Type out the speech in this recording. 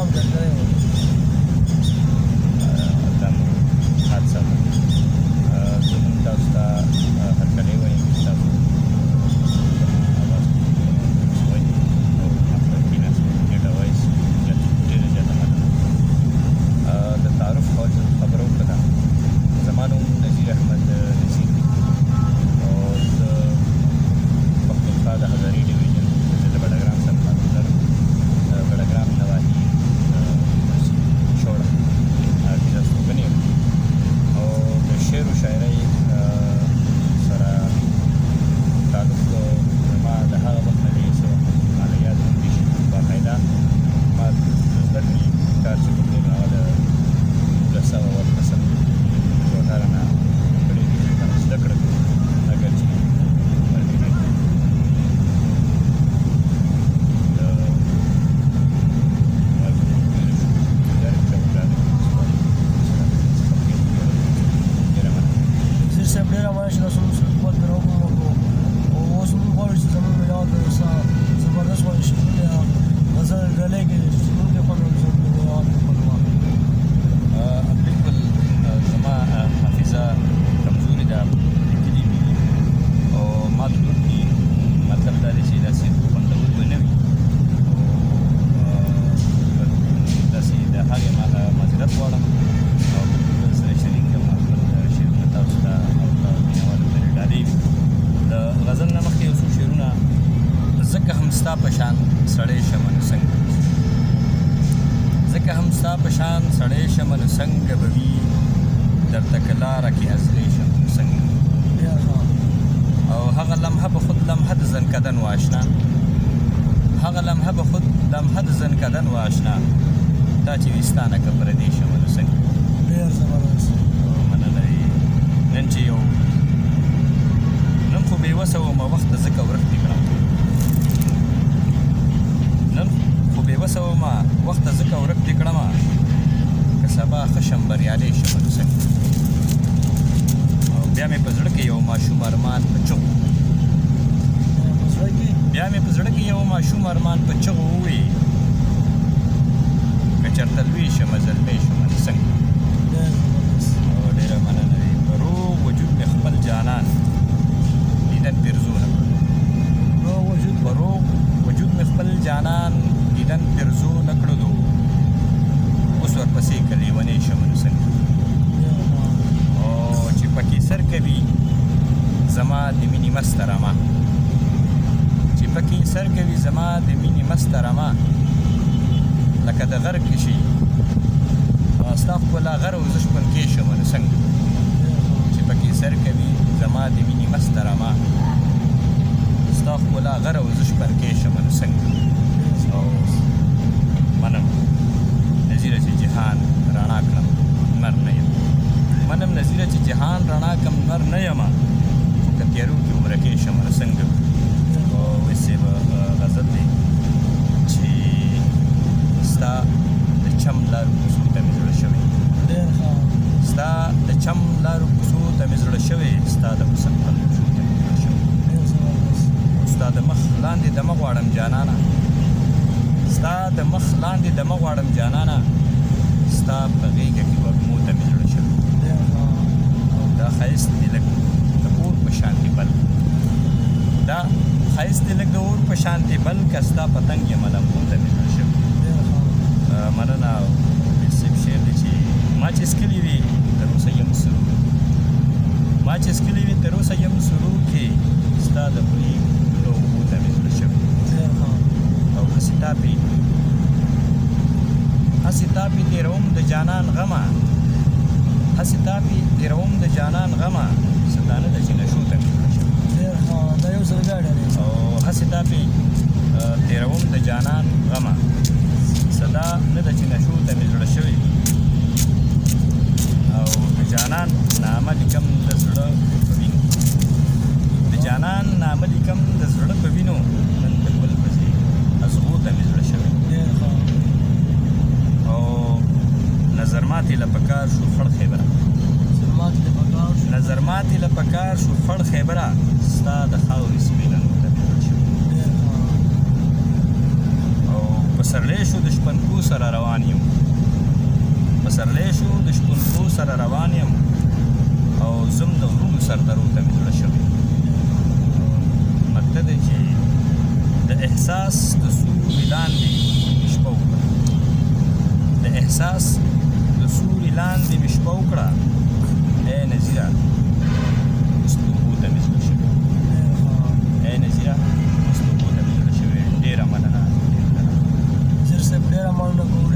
هم ګډ کړی و دا مو حادثه ده زمونږ تاسو ته هرکلی وایم چې تاسو د تعارف خبره وکړه زما نوم نذیر احمد نذیر دی او زه پښتونخوا د هزاري ډیویژن د بډګرام سره تعلق لرم بډګرام نواحي شوړه کې زه استوګن یم او د شعر و شاعرۍ سره تعلق زما د هغه وخت نه دی چې ماته یاد هم دي چې باقاعده ما زده کړي کار چې کوم دی نو هغه د 1900 قسم جوهر نه کړی دي زده کړه اگر چې ستا پشان سړی شمه نو څنګه ځکه هم ستا پشان سړی شمه نو څنګه به وي درته که لاره کې هزلی شم نو څنګه او هغه لمحه به خود لمحه د زنکدن و اشنا هغه لمحه به خود لمحه د زنکدن و اشنا دا چې ویستانه که پردی شمه نو څنګه مننه نن چې یو نن خو بېوسه ومه وخته ځکه ورک دي کړم نن خو بېوسه ومه وخته ځکه ورک دې کړمه که سبا ښه شم بریالی شم نو څنګه او بیا مې په زړه کې یو ماشوم ارمان په چغو بیا مې په زړه کې یو ماشوم ارمان په چغو ووایي که چېرته لوی شمه زلمی شمه نو څنګه او ډېره مننه دی په روغ وجود مې خپل جانان دیدن پیرزو نه په روغ وجود مې خپل جانان دیدن پیرزو نه کړلو اوس ورپسې که لیونی شم نو څنګه او چې پکې سر کوي زما د مینې مسته رمه چې پکې سر کوي زما د مینې مسته رمه لکه د غر کې شي ستا ښکلا غر او زه شپنکۍ شم نو څنګه چې پکې سر کوي زما د مینې مسته رمه ستا ښکلا غر او زه شپنکۍ شم نو څنګه او منم نظیره چې جهان رڼا کړم لمر نه یم منم نظیره چې جهان رڼا کړم لمر نه یم خو که تیارو کې ورکې شم نو څنګه او ویسې به غزل دی چې ستا د چم لارو کوڅو ته مې زړه شوی ستا د چم لارو کوڅو ته مې زړه شوی ستا د حسن پلوشو ته مې زړه شوی ستا د مخ لاندې دمه غواړم جانانه ستا د مخ لاندې دمه غواړم جانانه ستا په غېږه کې وږمو ته مې زړه شوی او دا ښایست دې لږ د اور په شانتې بل دا ښایست دې لږ د اور په شانتې بل که ستا پتنګ یم لمبو ته مې زړه شوی مننه او صاحب شعر دی چې ما چې څکلي وي تر اوسه یم سرور ما چې څکلي وي تر اوسه یم سرور کې ستا د خولې ګلو اوبو ته مې زړه شوی او هسې تاپې تېروم د جانان غمه هسې تاپې تېروم د جانان غمه څه دا نه ده چې نشو ته مې زړه شوی او هسې تاپې تېروم د جانان غمه صدا نه ده چې نشو ته مې زړه شوی او د جانان نامه لیکم د زړه په وینو د جانان نامه لیکم د زړه په وینو نن د ګل پسې ازغو ته مې زړه شوی او نظر ماتې له پکار شو خړ خیبره نظر ماتې له پکار شو خړ خیبره ستا د خاورې سپینه نور ته مې زړه شوی او پسرلی شو د شپنکو سره روان یم پسرلی شو د شپنکو سره روان یم او زم د غرونو سردرو ته مې زړه شوی مطلب دی چې د احساس د سوري لاندې شپه وکړه د احساس د سوري لاندې مې شپه وکړه ای نظیره سترګو ته مې زړه شوی ای نظیره سترګو ته مې زړه شوی ډېره مننه زر صاحب ډېره مننه کوم